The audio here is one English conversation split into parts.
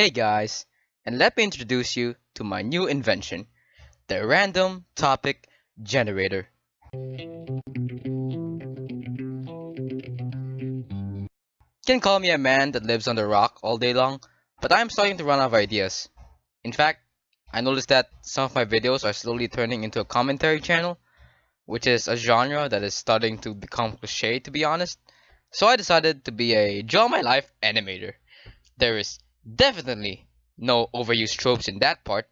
Hey guys, and let me introduce you to my new invention, the Random Topic Generator. You can call me a man that lives on the rock all day long, but I'm starting to run out of ideas. In fact, I noticed that some of my videos are slowly turning into a commentary channel, which is a genre that is starting to become cliche to be honest. So I decided to be a draw my life animator. There is definitely no overused tropes in that part.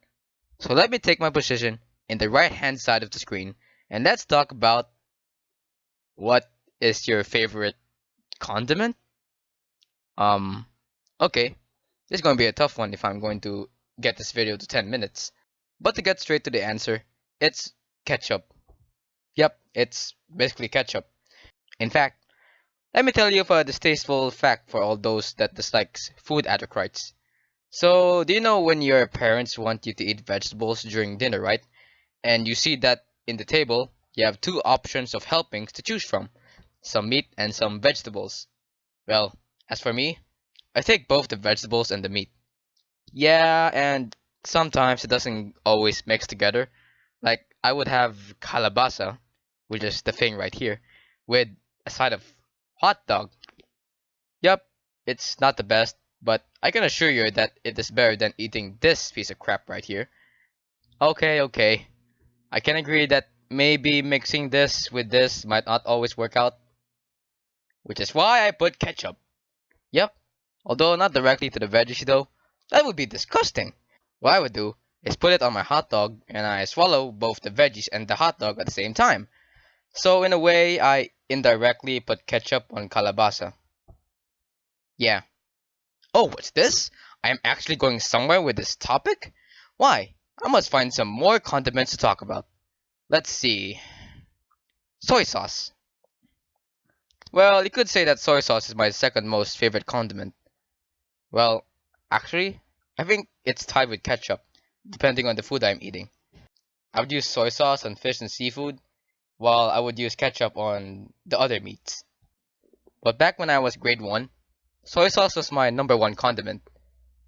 So let me take my position in the right hand side of the screen and let's talk about what is your favorite condiment? Um, okay, this is going to be a tough one if I'm going to get this video to 10 minutes. But to get straight to the answer, it's ketchup. Yep, it's basically ketchup. In fact, let me tell you a distasteful fact for all those that dislikes food autocrites. So, do you know when your parents want you to eat vegetables during dinner, right? And you see that in the table, you have two options of helpings to choose from, some meat and some vegetables. Well, as for me, I take both the vegetables and the meat. Yeah, and sometimes it doesn't always mix together. Like, I would have calabasa, which is the thing right here, with a side of hot dog. Yup, it's not the best, but I can assure you that it is better than eating this piece of crap right here. Okay, I can agree that maybe mixing this with this might not always work out, which is why I put ketchup. Yep, although not directly to the veggies though, that would be disgusting. What I would do is put it on my hot dog and I swallow both the veggies and the hot dog at the same time. So in a way, I indirectly put ketchup on calabasa. Yeah. Oh, what's this? I am actually going somewhere with this topic? Why? I must find some more condiments to talk about. Let's see. Soy sauce. Well, you could say that soy sauce is my second most favorite condiment. Well, actually, I think it's tied with ketchup, depending on the food I'm eating. I would use soy sauce on fish and seafood, while I would use ketchup on the other meats. But back when I was grade 1, soy sauce was my number one condiment.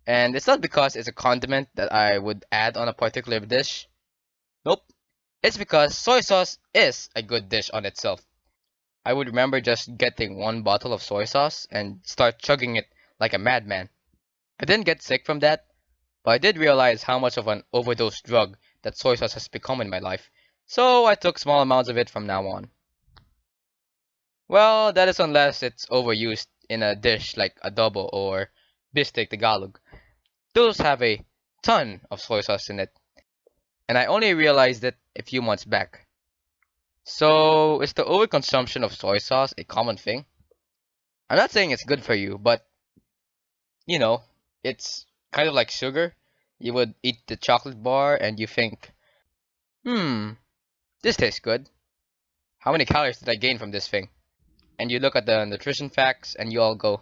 And it's not because it's a condiment that I would add on a particular dish. Nope. It's because soy sauce is a good dish on itself. I would remember just getting one bottle of soy sauce and start chugging it like a madman. I didn't get sick from that, but I did realize how much of an overdose drug that soy sauce has become in my life, so I took small amounts of it from now on. Well, that is unless it's overused in a dish like adobo or bistec Tagalog. Those have a ton of soy sauce in it, and I only realized it a few months back. So, is the overconsumption of soy sauce a common thing? I'm not saying it's good for you, but you know, it's kind of like sugar. You would eat the chocolate bar and you think, hmm, this tastes good. How many calories did I gain from this thing? And you look at the nutrition facts and you all go,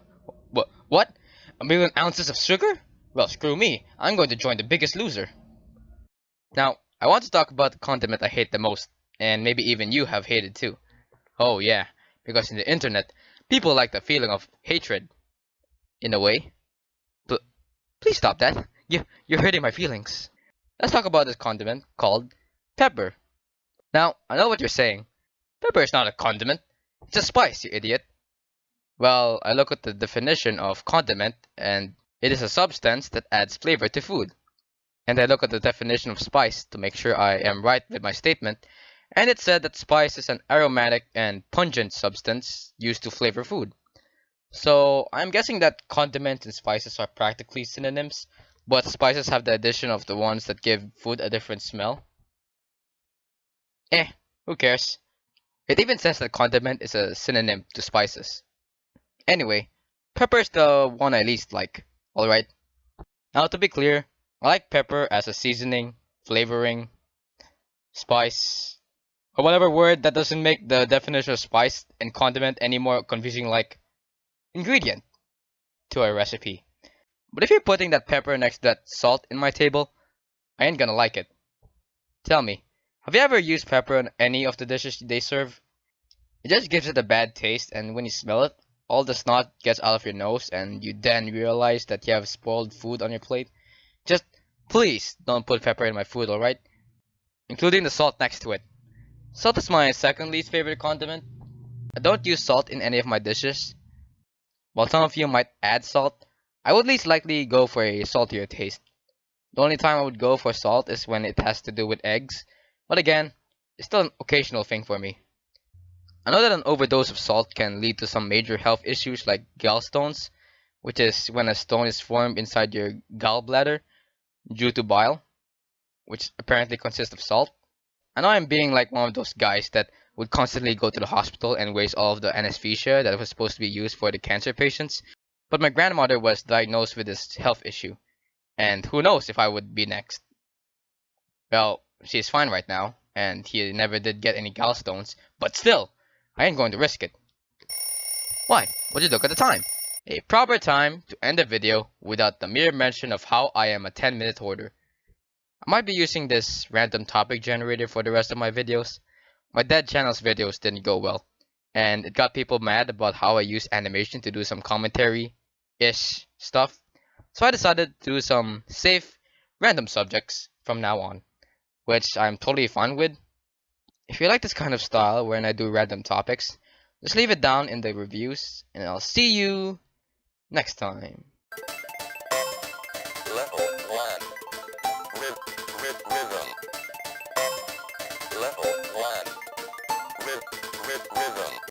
what? A million ounces of sugar? Well, screw me. I'm going to join the biggest loser. Now, I want to talk about the condiment I hate the most, and maybe even you have hated too. Oh yeah, because in the internet, people like the feeling of hatred. In a way. But please stop that. You're hurting my feelings. Let's talk about this condiment called pepper. Now, I know what you're saying. Pepper is not a condiment. It's a spice, you idiot. Well, I look at the definition of condiment, and it is a substance that adds flavor to food. And I look at the definition of spice to make sure I am right with my statement, and it said that spice is an aromatic and pungent substance used to flavor food. So I'm guessing that condiments and spices are practically synonyms, but spices have the addition of the ones that give food a different smell. Who cares? It even says that condiment is a synonym to spices. Anyway, pepper is the one I least like, alright? Now to be clear, I like pepper as a seasoning, flavoring, spice, or whatever word that doesn't make the definition of spice and condiment any more confusing like ingredient to a recipe. But if you're putting that pepper next to that salt in my table, I ain't gonna like it. Tell me, have you ever used pepper on any of the dishes they serve? It just gives it a bad taste and when you smell it, all the snot gets out of your nose and you then realize that you have spoiled food on your plate. Just please don't put pepper in my food, alright? Including the salt next to it. Salt is my second least favorite condiment. I don't use salt in any of my dishes. While some of you might add salt, I would least likely go for a saltier taste. The only time I would go for salt is when it has to do with eggs, but again, it's still an occasional thing for me. I know that an overdose of salt can lead to some major health issues like gallstones, which is when a stone is formed inside your gallbladder due to bile, which apparently consists of salt. I know I'm being like one of those guys that would constantly go to the hospital and waste all of the anesthesia that was supposed to be used for the cancer patients, but my grandmother was diagnosed with this health issue, and who knows if I would be next. Well, she's fine right now, and he never did get any gallstones, but still, I ain't going to risk it. Why? Would you look at the time? A proper time to end the video without the mere mention of how I am a 10-minute hoarder. I might be using this random topic generator for the rest of my videos. My dead channel's videos didn't go well, and it got people mad about how I use animation to do some commentary-ish stuff, so I decided to do some safe, random subjects from now on, which I'm totally fine with. If you like this kind of style when I do random topics, just leave it down in the reviews, and I'll see you next time.